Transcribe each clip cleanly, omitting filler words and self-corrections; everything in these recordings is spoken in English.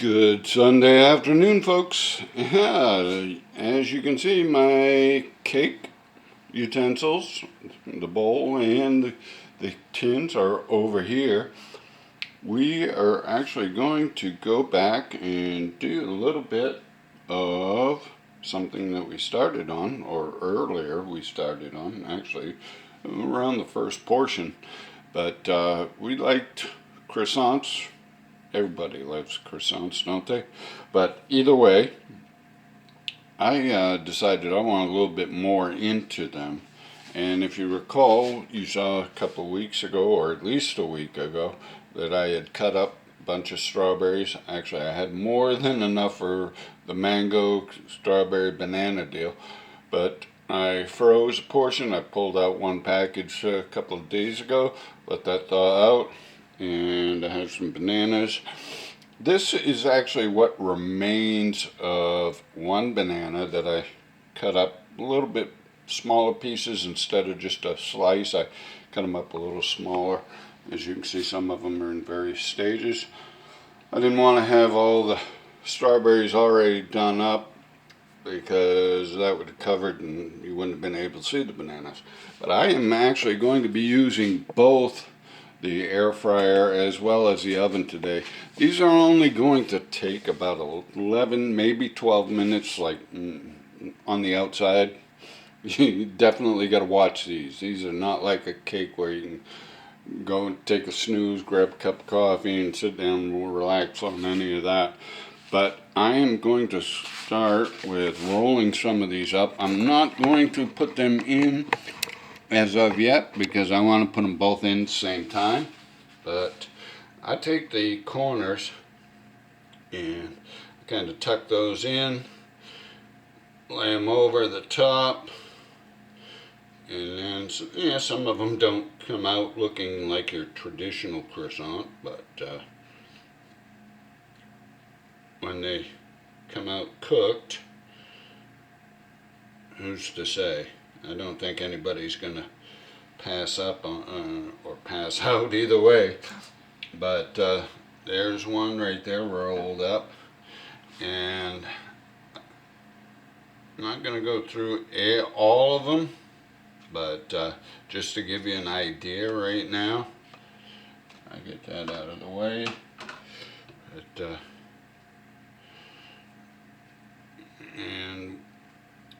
Good Sunday afternoon, folks. Yeah, as you can see, my cake utensils, the bowl and the tins are over here. We are actually going to go back and do a little bit of something that we started on, or earlier we started on, actually, around the first portion. But we liked croissants. Everybody loves croissants, don't they? But either way, I decided I want a little bit more into them. And if you recall, you saw a couple of weeks ago, or at least a week ago, that I had cut up a bunch of strawberries. Actually, I had more than enough for the mango, strawberry, banana deal. But I froze a portion. I pulled out one package a couple of days ago, let that thaw out. And I have some bananas. This is actually what remains of one banana that I cut up a little bit smaller pieces instead of just a slice. I cut them up a little smaller. As you can see, some of them are in various stages. I didn't want to have all the strawberries already done up because that would have covered and you wouldn't have been able to see the bananas. But I am actually going to be using both the air fryer as well as the oven today. These are only going to take about 11, maybe 12 minutes, like on the outside. You definitely got to watch these. These are not like a cake where you can go and take a snooze, grab a cup of coffee and sit down and relax on any of that. But I am going to start with rolling some of these up. I'm not going to put them in as of yet because I want to put them both in at the same time. But I take the corners and kind of tuck those in, lay them over the top, and then some of them don't come out looking like your traditional croissant, but when they come out cooked, who's to say? I don't think anybody's going to pass up on, or pass out either way. But there's one right there rolled up. And I'm not going to go through all of them, but just to give you an idea right now, I get that out of the way. But, and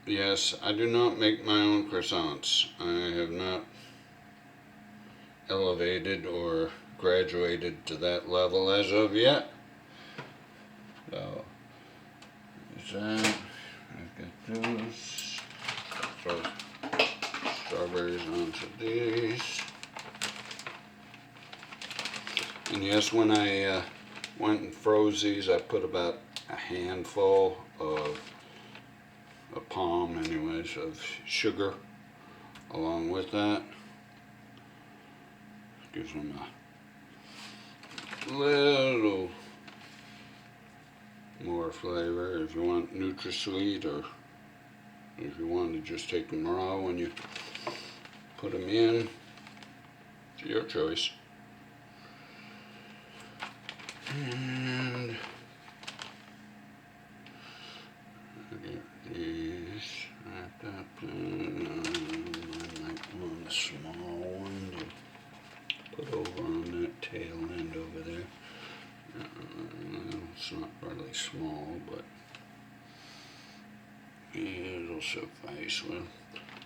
yes, I do not make my own croissants. I have not elevated or graduated to that level as of yet. So, there's that. I've got those. Throw strawberries onto these. And yes, when I went and froze these, I put about a handful of a palm anyways of sugar along with that. Gives them a little more flavor if you want NutraSweet, or if you want to just take them raw when you put them in. It's your choice. And these wrapped up in, I might want a small one to put over on that tail end over there. It's not really small, but it'll suffice. We'll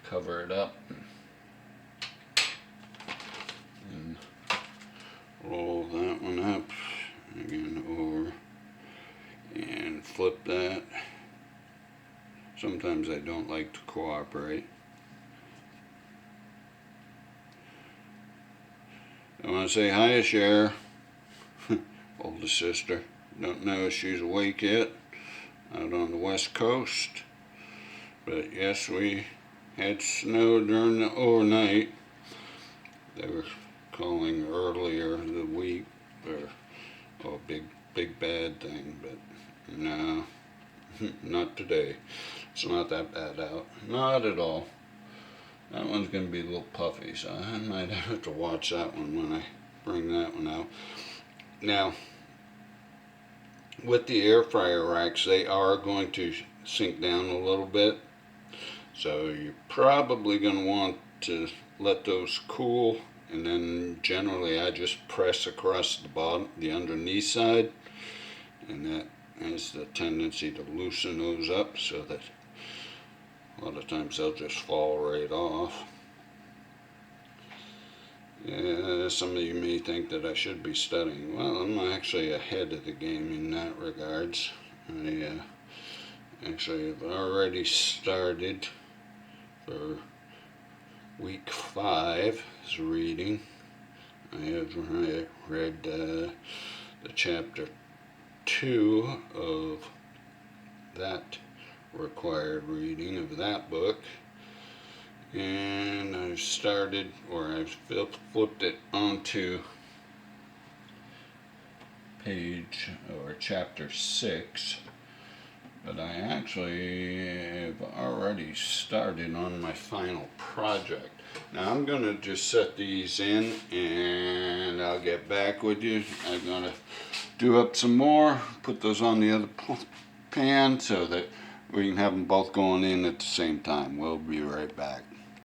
cover it up and roll that one up again over and flip that. Sometimes I don't like to cooperate. I want to say hi to Cher, oldest sister. Don't know if she's awake yet, out on the west coast. But yes, we had snow during the overnight. They were calling earlier the week, or big bad thing, but no, not today. It's not that bad out. Not at all. That one's going to be a little puffy, so I might have to watch that one when I bring that one out. Now, with the air fryer racks, they are going to sink down a little bit. So you're probably going to want to let those cool, and then generally I just press across the bottom, the underneath side, and that has the tendency to loosen those up so that a lot of times they'll just fall right off. Yeah, some of you may think that I should be studying. Well, I'm actually ahead of the game in that regards. I actually have already started for week 5's reading. I have read the chapter 2 of that required reading of that book. And I've started, or I've flipped it onto page or chapter 6, but I actually have already started on my final project. Now I'm going to just set these in and I'll get back with you. I'm going to do up some more, put those on the other pan so that we can have them both going in at the same time. We'll be right back.